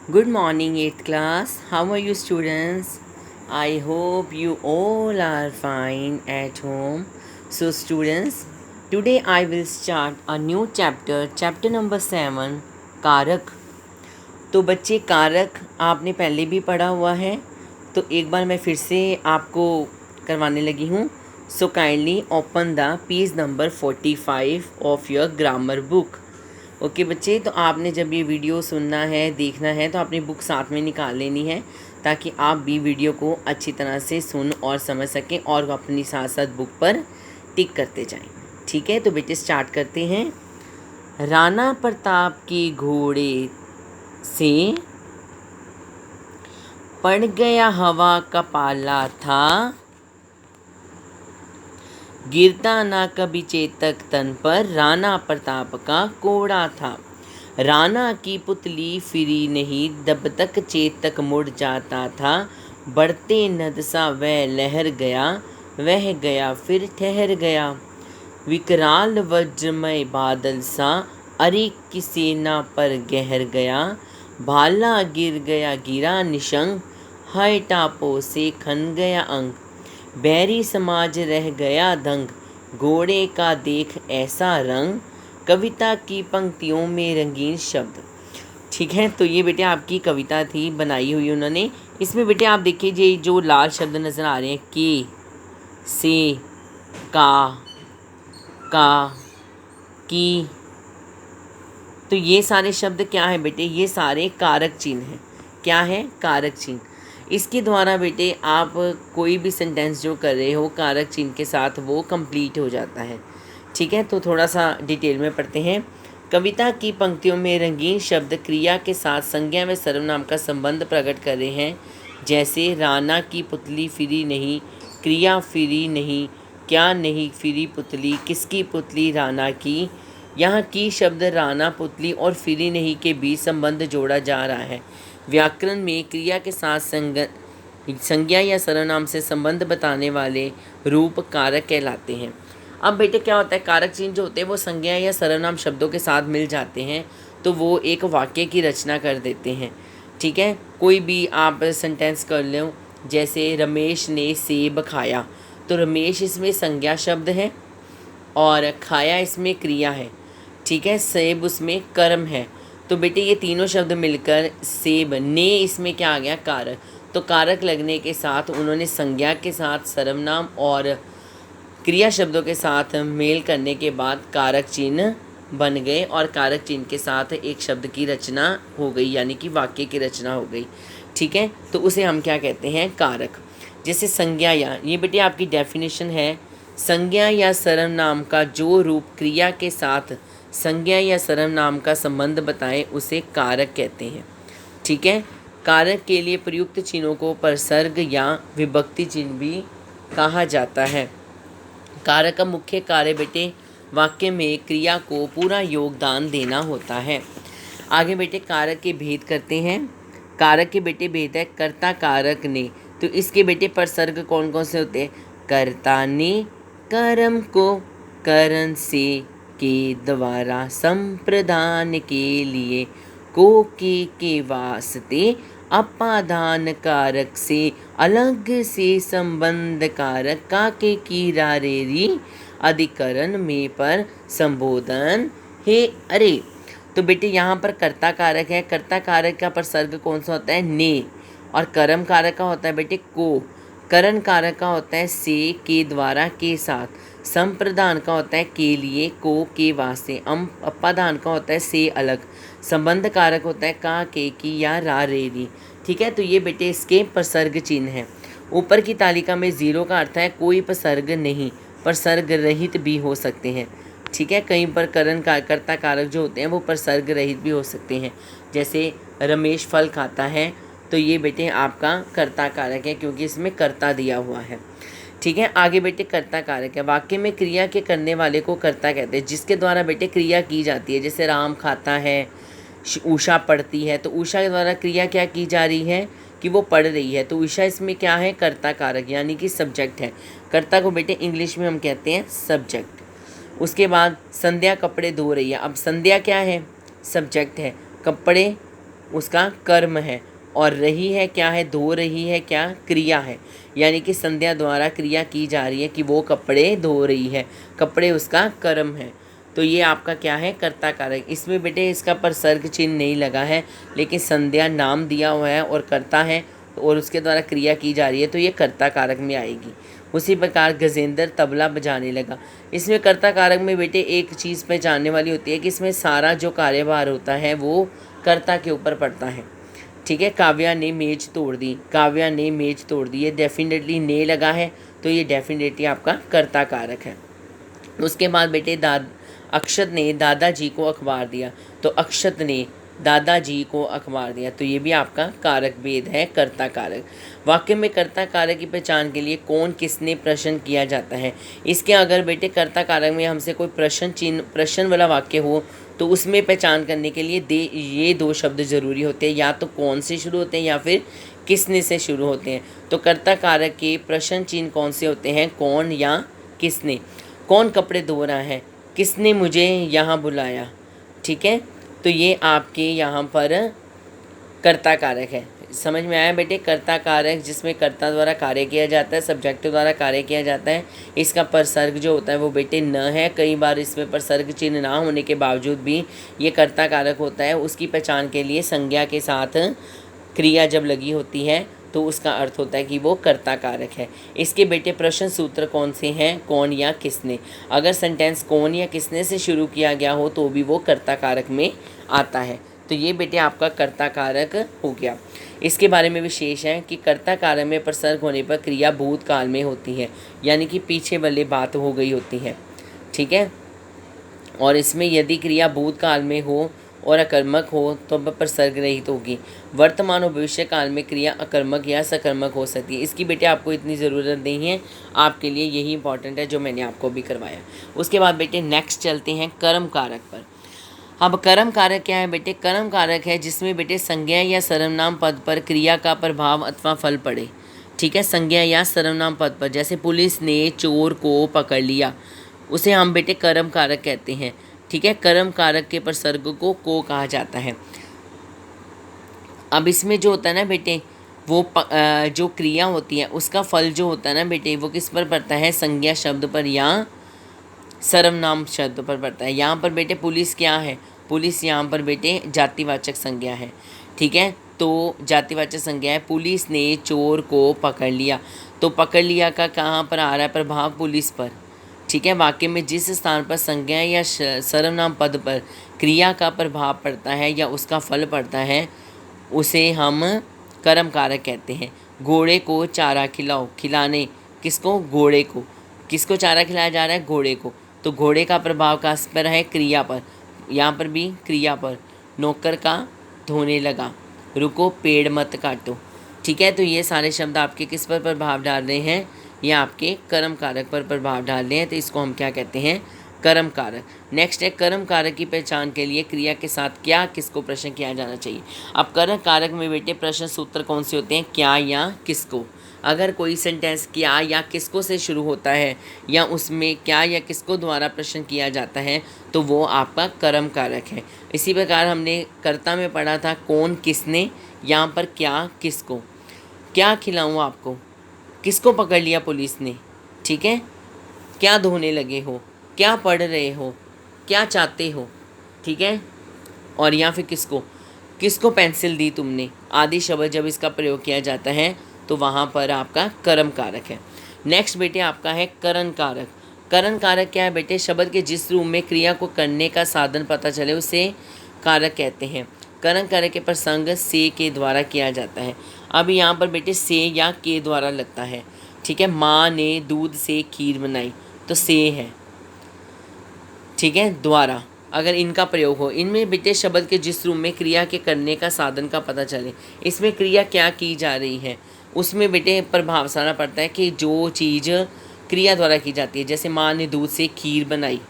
Good morning, 8th class. How are you, students? I hope you all are fine at home. So, students, today I will start a new chapter number 7, कारक. तो बच्चे, कारक आपने पहले भी पढ़ा हुआ है, तो एक बार मैं फिर से आपको करवाने लगी हूँ. So kindly open the page number 45 of your grammar book. Okay बच्चे, तो आपने जब ये वीडियो सुनना है, देखना है, तो अपनी बुक साथ में निकाल लेनी है ताकि आप भी वीडियो को अच्छी तरह से सुन और समझ सकें और अपनी साथ साथ बुक पर टिक करते जाएं. ठीक है, तो बेटे स्टार्ट करते हैं. राणा प्रताप के घोड़े से पड़ गया हवा का पाला था, गिरता ना कभी चेतक तन पर, राणा प्रताप का कोड़ा था. राणा की पुतली फिरी नहीं, जब तक चेतक मुड़ जाता था. बढ़ते नद सा वह लहर गया, वह गया फिर ठहर गया. विकराल वज्रमय बादल सा, अरे की सेना पर गहर गया. भाला गिर गया गिरा निशंग, हाय टापों से खन गया अंग. बैरी समाज रह गया दंग, घोड़े का देख ऐसा रंग. कविता की पंक्तियों में रंगीन शब्द. ठीक है, तो ये बेटे आपकी कविता थी, बनाई हुई उन्होंने. इसमें बेटे आप देखिए जो लाल शब्द नज़र आ रहे हैं, के, से, का, की, तो ये सारे शब्द क्या है बेटे? ये सारे कारक चिन्ह हैं. क्या है? कारक चिन्ह. इसके द्वारा बेटे आप कोई भी सेंटेंस जो कर रहे हो कारक चिन्ह के साथ, वो कंप्लीट हो जाता है. ठीक है, तो थोड़ा सा डिटेल में पढ़ते हैं. कविता की पंक्तियों में रंगीन शब्द क्रिया के साथ संज्ञा व सर्वनाम का संबंध प्रकट कर रहे हैं. जैसे राणा की पुतली फिरी नहीं, क्रिया फिरी नहीं, क्या नहीं फिरी पुतली, किसकी पुतली? राणा की. यहाँ की शब्द राणा, पुतली और फिरी नहीं के बीच संबंध जोड़ा जा रहा है. व्याकरण में क्रिया के साथ संज्ञा या सर्वनाम से संबंध बताने वाले रूप कारक कहलाते हैं. अब बेटे क्या होता है, कारक चिन्ह जो होते हैं वो संज्ञा या सर्वनाम शब्दों के साथ मिल जाते हैं तो वो एक वाक्य की रचना कर देते हैं. ठीक है, कोई भी आप सेंटेंस कर लो, जैसे रमेश ने सेब खाया, तो रमेश इसमें संज्ञा शब्द है और खाया इसमें क्रिया है. ठीक है, सेब उसमें कर्म है. तो बेटे ये तीनों शब्द मिलकर सेब, ने इसमें क्या आ गया? कारक. तो कारक लगने के साथ उन्होंने संज्ञा के साथ सर्वनाम और क्रिया शब्दों के साथ मेल करने के बाद कारक चिन्ह बन गए और कारक चिन्ह के साथ एक शब्द की रचना हो गई, यानी कि वाक्य की रचना हो गई. ठीक है, तो उसे हम क्या कहते हैं? कारक. जैसे संज्ञा, या ये बेटे आपकी डेफिनेशन है, संज्ञा या सर्वनाम का जो रूप क्रिया के साथ संज्ञा या सर्वनाम का संबंध बताए उसे कारक कहते हैं. ठीक है, कारक के लिए प्रयुक्त चिन्हों को प्रसर्ग या विभक्ति चिन्ह भी कहा जाता है. कारक का मुख्य कार्य बेटे वाक्य में क्रिया को पूरा योगदान देना होता है. आगे बेटे कारक के भेद करते हैं. कारक के बेटे भेद है कर्ता कारक ने. तो इसके बेटे प्रसर्ग कौन कौन से होते हैं? कर्ता ने कर्म को करण से के द्वारा संप्रदान के लिए, को के वास्ते, अपादान कारक से अलग से संबंध कारक, का के की रारेरी अधिकरण में पर संबोधन हे अरे. तो बेटे यहाँ पर कर्ता कारक है. कर्ता कारक का प्रसर्ग कौन सा होता है? ने. और कर्म कारक का होता है बेटे को. करण कारक का होता है से, के द्वारा, के साथ. संप्रदान का होता है के लिए, को के वास्ते. अपादान का होता है से अलग. संबंध कारक होता है का के की या रा रे री. ठीक है, तो ये बेटे इसके प्रसर्ग चिन्ह हैं. ऊपर की तालिका में जीरो का अर्थ है कोई प्रसर्ग नहीं, प्रसर्ग रहित भी हो सकते हैं. ठीक है, कहीं पर कर्ता कारक जो होते हैं वो प्रसर्ग रहित भी हो सकते हैं. जैसे रमेश फल खाता है, तो ये बेटे आपका कर्ता कारक है क्योंकि इसमें कर्ता दिया हुआ है. ठीक है, आगे बेटे कर्ता कारक है. वाक्य में क्रिया के करने वाले को कर्ता कहते हैं, जिसके द्वारा बेटे क्रिया की जाती है. जैसे राम खाता है, उषा पढ़ती है, तो उषा के द्वारा क्रिया क्या की जा रही है कि वो पढ़ रही है. तो उषा इसमें क्या है? कर्ता कारक, यानी कि सब्जेक्ट है. कर्ता को बेटे इंग्लिश में हम कहते हैं सब्जेक्ट. उसके बाद संध्या कपड़े धो रही है. अब संध्या क्या है? सब्जेक्ट है. कपड़े उसका कर्म है, और रही है क्या है, धो रही है क्या, क्रिया है। यानी कि संध्या द्वारा क्रिया की जा रही है कि वो कपड़े धो रही है, कपड़े उसका कर्म है। तो ये आपका क्या है, कर्ता कारक। इसमें बेटे इसका परसर्ग चिन्ह नहीं लगा है, लेकिन संध्या नाम दिया हुआ है और कर्ता है और उसके द्वारा क्रिया की जा रही है, तो ये कर्ता कारक में आएगी। उसी प्रकार गजेंद्र तबला बजाने लगा। इसमें कर्ता कारक में बेटे एक चीज़ पहचानने वाली होती है कि इसमें सारा जो कार्यभार होता है वो कर्ता के ऊपर पड़ता है। ठीक है, काव्या ने मेज तोड़ दी, काव्या ने मेज तोड़ दी, ये डेफिनेटली ने लगा है, तो ये डेफिनेटली आपका कर्ता कारक है। उसके बाद बेटे अक्षत ने दादाजी को अखबार दिया, तो अक्षत ने दादाजी को अखबार दिया, तो ये भी आपका कारक भेद है, कर्ता कारक। वाक्य में कर्ता कारक की पहचान के लिए कौन किसने प्रश्न किया जाता है। इसके अगर बेटे कर्ता कारक में हमसे कोई प्रश्न चिन्ह, प्रश्न वाला वाक्य हो, तो उसमें पहचान करने के लिए ये दो शब्द ज़रूरी होते हैं, या तो कौन से शुरू होते हैं या फिर किसने से शुरू होते हैं। तो कर्ता कारक के प्रश्न चिन्ह कौन से होते हैं, कौन या किसने। कौन कपड़े धो रहा है, किसने मुझे यहाँ बुलाया। ठीक है, तो ये आपके यहाँ पर कर्ता कारक है। समझ में आया बेटे, कर्ता कारक जिसमें कर्ता द्वारा कार्य किया जाता है, सब्जेक्ट द्वारा कार्य किया जाता है। इसका परसर्ग जो होता है वो बेटे न है। कई बार इसमें परसर्ग चिन्ह ना होने के बावजूद भी ये कर्ता कारक होता है। उसकी पहचान के लिए संज्ञा के साथ क्रिया जब लगी होती है तो उसका अर्थ होता है कि वो कर्ता कारक है। इसके बेटे प्रश्न सूत्र कौन से हैं, कौन या किसने। अगर सेंटेंस कौन या किसने से शुरू किया गया हो तो भी वो कर्ता कारक में आता है। तो ये बेटे आपका कर्ता कारक हो गया। इसके बारे में विशेष है कि कर्ता कारक में प्रसर्ग होने पर क्रिया भूतकाल में होती है, यानी कि पीछे वाली बात हो गई होती है। ठीक है, और इसमें यदि क्रिया भूतकाल में हो और अकर्मक हो तो प्रसर्ग रहित होगी। वर्तमान और भविष्य काल में क्रिया अकर्मक या सकर्मक हो सकती है। इसकी बेटे आपको इतनी ज़रूरत नहीं है, आपके लिए यही इंपॉर्टेंट है जो मैंने आपको भी करवाया। उसके बाद बेटे नेक्स्ट चलते हैं कर्म कारक पर। अब कर्म कारक क्या है बेटे, कर्म कारक है जिसमें बेटे संज्ञा या सर्वनाम पद पर क्रिया का प्रभाव अथवा फल पड़े। ठीक है, संज्ञा या सर्वनाम पद पर, जैसे पुलिस ने चोर को पकड़ लिया, उसे हम बेटे कर्म कारक कहते हैं। ठीक है, कर्म कारक के प्रसर्ग को कहा जाता है। अब इसमें जो होता है ना बेटे, वो जो क्रिया होती है उसका फल जो होता है ना बेटे, वो किस पर पड़ता है, संज्ञा शब्द पर या सर्वनाम शब्द पर पड़ता है। यहाँ पर बेटे पुलिस क्या है, पुलिस यहाँ पर बेटे जातिवाचक संज्ञा है। ठीक है, तो जातिवाचक संज्ञा है। पुलिस ने चोर को पकड़ लिया, तो पकड़ लिया का कहाँ पर आ रहा है, प्रभाव पुलिस पर। ठीक है, वाक्य में जिस स्थान पर संज्ञा या सर्वनाम पद पर क्रिया का प्रभाव पड़ता है या उसका फल पड़ता है उसे हम कर्म कारक कहते हैं। घोड़े को चारा खिलाओ, खिलाने किसको, घोड़े को। किसको चारा खिलाया जा रहा है, घोड़े को। तो घोड़े का प्रभाव किस पर है, क्रिया पर। यहाँ पर भी क्रिया पर। नौकर का धोने लगा, रुको पेड़ मत काटो। ठीक है, तो ये सारे शब्द आपके किस पर प्रभाव डाल रहे हैं, ये आपके कर्म कारक पर प्रभाव डाल रहे हैं, तो इसको हम क्या कहते हैं, कर्म कारक। नेक्स्ट है कर्म कारक की पहचान के लिए क्रिया के साथ क्या किसको प्रश्न किया जाना चाहिए। अब कर्म कारक में बेटे प्रश्न सूत्र कौन से होते हैं, क्या या किसको। अगर कोई सेंटेंस क्या या किसको से शुरू होता है या उसमें क्या या किसको द्वारा प्रश्न किया जाता है तो वो आपका कर्म कारक है। इसी प्रकार हमने कर्ता में पढ़ा था कौन किसने, यहाँ पर क्या किसको। क्या खिलाऊँ आपको, किसको पकड़ लिया पुलिस ने। ठीक है, क्या धोने लगे हो, क्या पढ़ रहे हो, क्या चाहते हो। ठीक है, और या फिर किसको, किसको पेंसिल दी तुमने, आदि शब्द जब इसका प्रयोग किया जाता है तो वहाँ पर आपका कर्म कारक है। नेक्स्ट बेटे आपका है करण कारक। करण कारक क्या है बेटे, शब्द के जिस रूप में क्रिया को करने का साधन पता चले उसे कारक कहते हैं। करण कारक के प्रसंग से के द्वारा किया जाता है। अब यहाँ पर बेटे से या के द्वारा लगता है। ठीक है, माँ ने दूध से खीर बनाई, तो से है। ठीक है, द्वारा अगर इनका प्रयोग हो, इनमें बेटे शब्द के जिस रूप में क्रिया के करने का साधन का पता चले, इसमें क्रिया क्या की जा रही है उसमें बेटे प्रभाव सारा पड़ता है कि जो चीज़ क्रिया द्वारा की जाती है। जैसे माँ ने दूध से खीर बनाई,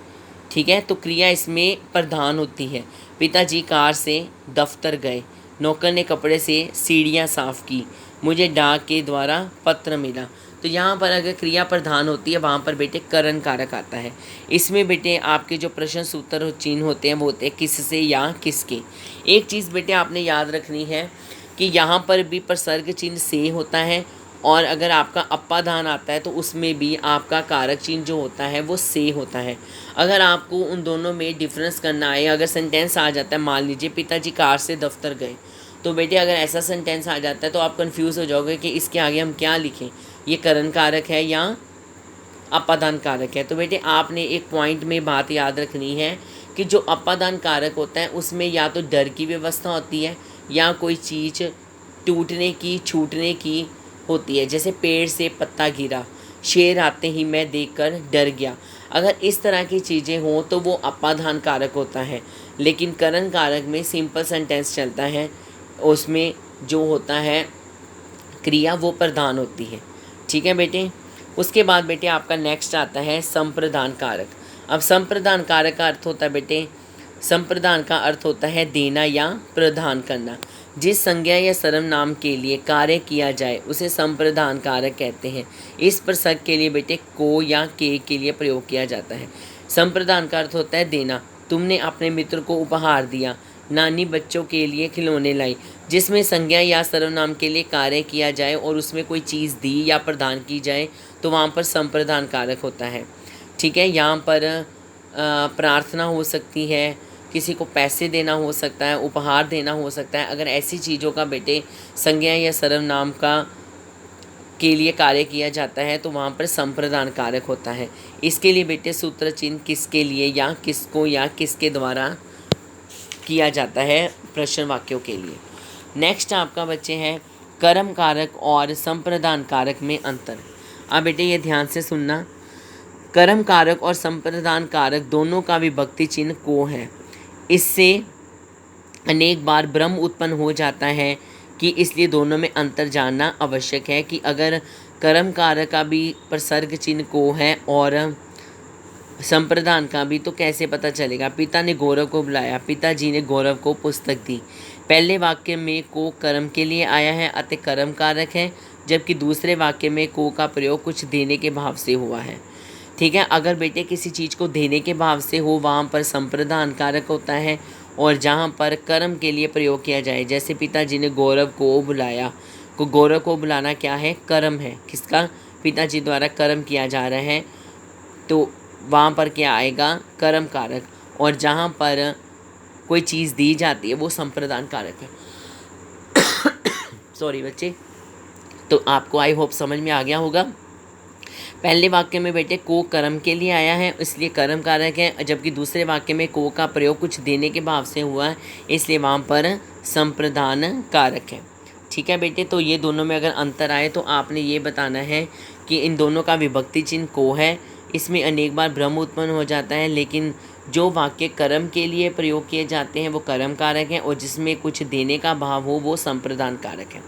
ठीक है, तो क्रिया इसमें प्रधान होती है। पिताजी कार से दफ्तर गए, नौकर ने कपड़े से सीढ़ियाँ साफ़ की, मुझे डाक के द्वारा पत्र मिला। तो यहाँ पर अगर क्रिया प्रधान होती है वहाँ पर बेटे करण कारक आता है। इसमें बेटे आपके जो प्रश्न सूत्र चिन्ह होते हैं वो होते हैं किससे या किसके। एक चीज़ बेटे आपने याद रखनी है कि यहाँ पर भी प्रसर्ग चिन्ह से होता है, और अगर आपका अपादान आता है तो उसमें भी आपका कारक चिन्ह जो होता है वो से होता है। अगर आपको उन दोनों में डिफरेंस करना है, अगर सेंटेंस आ जाता है, मान लीजिए पिताजी कार से दफ्तर गए, तो बेटे अगर ऐसा सेंटेंस आ जाता है तो आप कंफ्यूज हो जाओगे कि इसके आगे हम क्या लिखें, ये करण कारक है या अपादान कारक है। तो बेटे आपने एक पॉइंट में बात याद रखनी है कि जो अपादान कारक होता है उसमें या तो डर की व्यवस्था होती है या कोई चीज़ टूटने की छूटने की होती है। जैसे पेड़ से पत्ता गिरा, शेर आते ही मैं देखकर डर गया। अगर इस तरह की चीज़ें हों तो वो अपादान कारक होता है। लेकिन करण कारक में सिंपल सेंटेंस चलता है, उसमें जो होता है क्रिया वो प्रधान होती है। ठीक है बेटे। उसके बाद बेटे आपका नेक्स्ट आता है संप्रदान कारक। अब संप्रदान कारक का अर्थ होता है बेटे, संप्रदान का अर्थ होता है देना या प्रदान करना। जिस संज्ञा या सर्वनाम के लिए कार्य किया जाए उसे संप्रदान कारक कहते हैं। इस प्रसंग के लिए बेटे को या के लिए प्रयोग किया जाता है। संप्रदान का अर्थ होता है देना। तुमने अपने मित्र को उपहार दिया, नानी बच्चों के लिए खिलौने लाई। जिसमें संज्ञा या सर्वनाम के लिए कार्य किया जाए और उसमें कोई चीज़ दी या प्रदान की जाए तो वहाँ पर संप्रदान कारक होता है। ठीक है। यहाँ पर प्रार्थना हो सकती है, किसी को पैसे देना हो सकता है, उपहार देना हो सकता है। अगर ऐसी चीज़ों का बेटे संज्ञा या सर्वनाम का के लिए कार्य किया जाता है तो वहाँ पर संप्रदान कारक होता है। इसके लिए बेटे सूत्र चिन्ह किसके लिए या किसको या किसके द्वारा किया जाता है प्रश्न वाक्यों के लिए। नेक्स्ट आपका बच्चे हैं कर्म कारक और संप्रदान कारक में अंतर। अब बेटे ये ध्यान से सुनना, कर्म कारक और संप्रदान कारक दोनों का विभक्ति चिन्ह को है। इससे अनेक बार भ्रम उत्पन्न हो जाता है कि इसलिए दोनों में अंतर जानना आवश्यक है कि अगर कर्म कारक का भी प्रसर्ग चिन्ह को है और संप्रदान का भी, तो कैसे पता चलेगा। पिता ने गौरव को बुलाया, पिताजी ने गौरव को पुस्तक दी। पहले वाक्य में को कर्म के लिए आया है अतः कर्म कारक है, जबकि दूसरे वाक्य में को का प्रयोग कुछ देने के भाव से हुआ है। ठीक है। अगर बेटे किसी चीज़ को देने के भाव से हो वहाँ पर संप्रदान कारक होता है, और जहाँ पर कर्म के लिए प्रयोग किया जाए, जैसे पिताजी ने गौरव को बुलाया, को गौरव को बुलाना क्या है, कर्म है। किसका, पिताजी द्वारा कर्म किया जा रहा है, तो वहाँ पर क्या आएगा, कर्म कारक। और जहाँ पर कोई चीज़ दी जाती है वो संप्रदान कारक है। सॉरी बच्चे। तो आपको आई होप समझ में आ गया होगा। पहले वाक्य में बेटे को कर्म के लिए आया है इसलिए कर्म कारक है, जबकि दूसरे वाक्य में को का प्रयोग कुछ देने के भाव से हुआ है इसलिए वहाँ पर संप्रदान कारक है। ठीक है बेटे। तो ये दोनों में अगर अंतर आए तो आपने ये बताना है कि इन दोनों का विभक्ति चिन्ह को है। इसमें अनेक बार भ्रम उत्पन्न हो जाता है, लेकिन जो वाक्य कर्म के लिए प्रयोग किए जाते हैं वो कर्म कारक हैं, और जिसमें कुछ देने का भाव हो वो संप्रदान कारक है।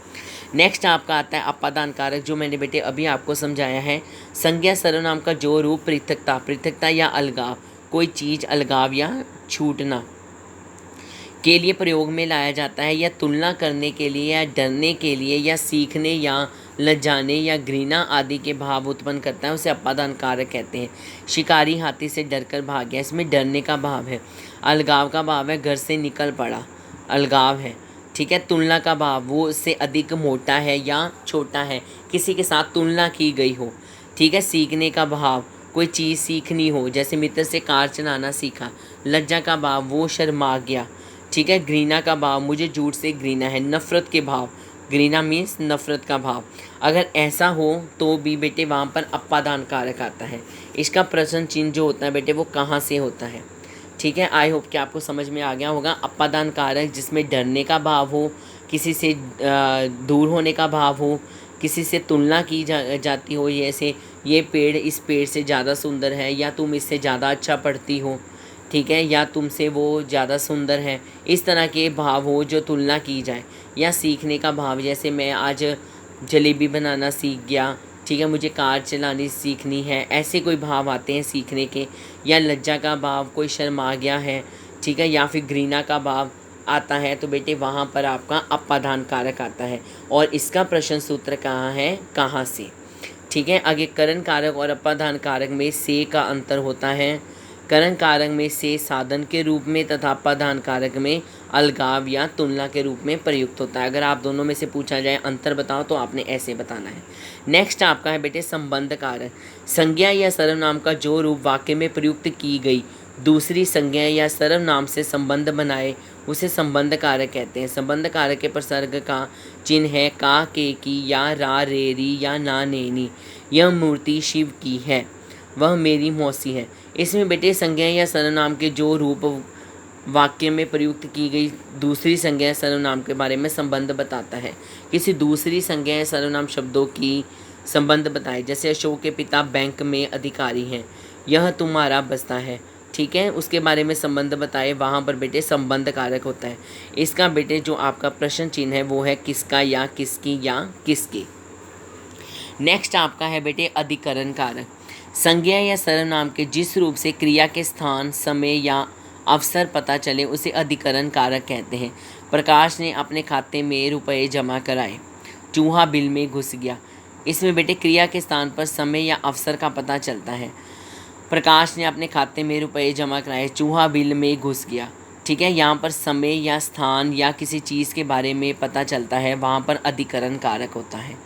नेक्स्ट आपका आता है अपादान कारक, जो मैंने बेटे अभी आपको समझाया है। संज्ञा सर्वनाम का जो रूप पृथकता, पृथकता या अलगाव, कोई चीज़ अलगाव या छूटना के लिए प्रयोग में लाया जाता है, या तुलना करने के लिए या डरने के लिए या सीखने या लज्जाने या घृणा आदि के भाव उत्पन्न करता है, उसे अपादान कारक कहते हैं। शिकारी हाथी से डरकर भाग गया, इसमें डरने का भाव है। अलगाव का भाव है, घर से निकल पड़ा, अलगाव है। ठीक है। तुलना का भाव, वो उससे अधिक मोटा है या छोटा है, किसी के साथ तुलना की गई हो। ठीक है। सीखने का भाव, कोई चीज़ सीखनी हो, जैसे मित्र से कार चलाना सीखा। लज्जा का भाव, वो शर्मा गया। ठीक है। घृणा का भाव, मुझे झूठ से घृणा है। नफ़रत के भाव, घृणा मीन्स नफ़रत का भाव। अगर ऐसा हो तो भी बेटे वहाँ पर अपादान कारक आता है। इसका प्रश्न चिन्ह जो होता है बेटे वो कहाँ से होता है। ठीक है। आई होप कि आपको समझ में आ गया होगा। अपादान कारक जिसमें डरने का भाव हो, किसी से दूर होने का भाव हो, किसी से तुलना की जाती हो, जैसे ये पेड़ इस पेड़ से ज़्यादा सुंदर है, या तुम इससे ज़्यादा अच्छा पढ़ती हो। ठीक है। या तुमसे वो ज़्यादा सुंदर है, इस तरह के भाव हो जो तुलना की जाए। या सीखने का भाव, जैसे मैं आज जलेबी बनाना सीख गया। ठीक है। मुझे कार चलानी सीखनी है, ऐसे कोई भाव आते हैं सीखने के। या लज्जा का भाव, कोई शर्मा गया है। ठीक है। या फिर घृणा का भाव आता है, तो बेटे वहाँ पर आपका अपादान कारक आता है। और इसका प्रश्न सूत्र कहाँ है, कहाँ से। ठीक है। आगे करण कारक और अपादान कारक में से का अंतर होता है। करण कारक में से साधन के रूप में तथा अपादान कारक में अलगाव या तुलना के रूप में प्रयुक्त होता है। अगर आप दोनों में से पूछा जाए अंतर बताओ तो आपने ऐसे बताना है। नेक्स्ट आपका है बेटे संबंध कारक। संज्ञा या सर्वनाम का जो रूप वाक्य में प्रयुक्त की गई दूसरी संज्ञा या सर्वनाम से संबंध बनाए उसे संबंध कारक कहते हैं। संबंध कारक के प्रसर्ग का चिन्ह है का, के की या रा, रे, री या ना, नैनी। यह मूर्ति शिव की है, वह मेरी मौसी है। इसमें बेटे संज्ञा या सर्वनाम के जो रूप वाक्य में प्रयुक्त की गई दूसरी संज्ञा या सर्वनाम के बारे में संबंध बताता है। किसी दूसरी संज्ञा या सर्वनाम शब्दों की संबंध बताए। जैसे अशोक के पिता बैंक में अधिकारी हैं, यह तुम्हारा बस्ता है, ठीक है, उसके बारे में संबंध बताए, वहाँ पर बेटे संबंध कारक होता है। इसका बेटे जो आपका प्रश्न चिन्ह है वो है किसका या किसकी या किसके। नेक्स्ट आपका है बेटे अधिकरण कारक। संज्ञा या सर्वनाम के जिस रूप से क्रिया के स्थान, समय या अवसर पता चले उसे अधिकरण कारक कहते हैं। प्रकाश ने अपने खाते में रुपए जमा कराए, चूहा बिल में घुस गया। इसमें बेटे क्रिया के स्थान पर समय या अवसर का पता चलता है। प्रकाश ने अपने खाते में रुपए जमा कराए, चूहा बिल में घुस गया, ठीक है। यहाँ पर समय या स्थान या किसी चीज़ के बारे में पता चलता है, वहाँ पर अधिकरण कारक होता है।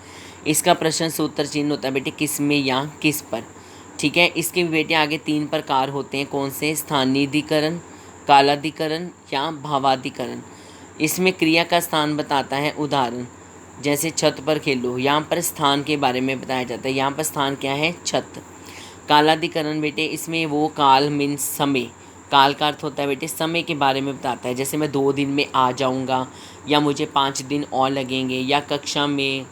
इसका प्रश्न सूत्र चिन्ह होता है बेटे किस में या किस पर, ठीक है। इसके बेटे आगे 3 प्रकार होते हैं, कौन से? स्थानीधिकरण, कालाधिकरण या भावाधिकरण। इसमें क्रिया का स्थान बताता है, उदाहरण जैसे छत पर खेलो, यहाँ पर स्थान के बारे में बताया जाता है, यहाँ पर स्थान क्या है? छत। कालाधिकरण बेटे इसमें वो काल मीन्स समय, काल का अर्थ होता है बेटे समय के बारे में बताता है। जैसे मैं 2 दिन में आ जाऊँगा या मुझे 5 दिन और लगेंगे, या कक्षा में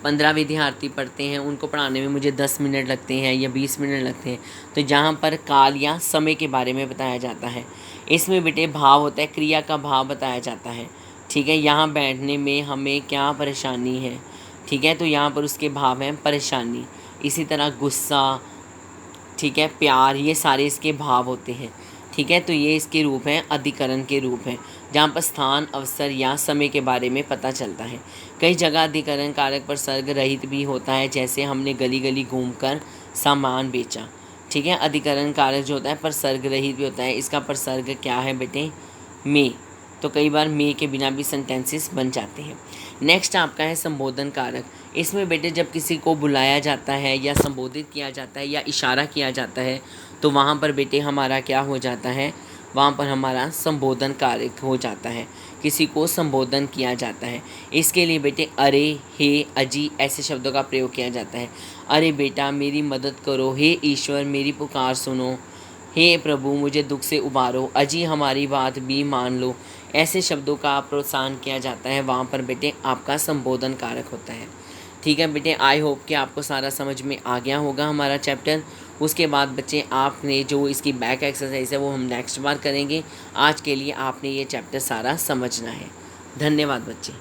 15 विद्यार्थी पढ़ते हैं, उनको पढ़ाने में मुझे 10 मिनट लगते हैं या 20 मिनट लगते हैं। तो जहाँ पर काल या समय के बारे में बताया जाता है। इसमें बेटे भाव होता है, क्रिया का भाव बताया जाता है, ठीक है। यहाँ बैठने में हमें क्या परेशानी है, ठीक है, तो यहाँ पर उसके भाव हैं परेशानी। इसी तरह गुस्सा, ठीक है, प्यार, ये सारे इसके भाव होते हैं, ठीक है। तो ये इसके रूप हैं, अधिकरण के रूप हैं, जहाँ पर स्थान, अवसर या समय के बारे में पता चलता है। कई जगह अधिकरण कारक प्रसर्ग रहित भी होता है, जैसे हमने गली गली घूमकर सामान बेचा, ठीक है। अधिकरण कारक जो होता है प्रसर्ग रहित भी होता है। इसका प्रसर्ग क्या है बेटे? में। तो कई बार में के बिना भी सेंटेंसेस बन जाते हैं। नेक्स्ट आपका है संबोधन कारक। इसमें बेटे जब किसी को बुलाया जाता है या संबोधित किया जाता है या इशारा किया जाता है तो वहाँ पर बेटे हमारा क्या हो जाता है? वहाँ पर हमारा संबोधन कारक हो जाता है, किसी को संबोधन किया जाता है। इसके लिए बेटे अरे, हे, अजी ऐसे शब्दों का प्रयोग किया जाता है। अरे बेटा मेरी मदद करो, हे ईश्वर मेरी पुकार सुनो, हे प्रभु मुझे दुख से उबारो, अजी हमारी बात भी मान लो। ऐसे शब्दों का प्रोत्साहन किया जाता है, वहाँ पर बेटे आपका संबोधन कारक होता है, ठीक है बेटे। आई होप कि आपको सारा समझ में आ गया होगा हमारा चैप्टर। उसके बाद बच्चे आपने जो इसकी बैक एक्सरसाइज है वो हम नेक्स्ट बार करेंगे। आज के लिए आपने ये चैप्टर सारा समझना है। धन्यवाद बच्चे।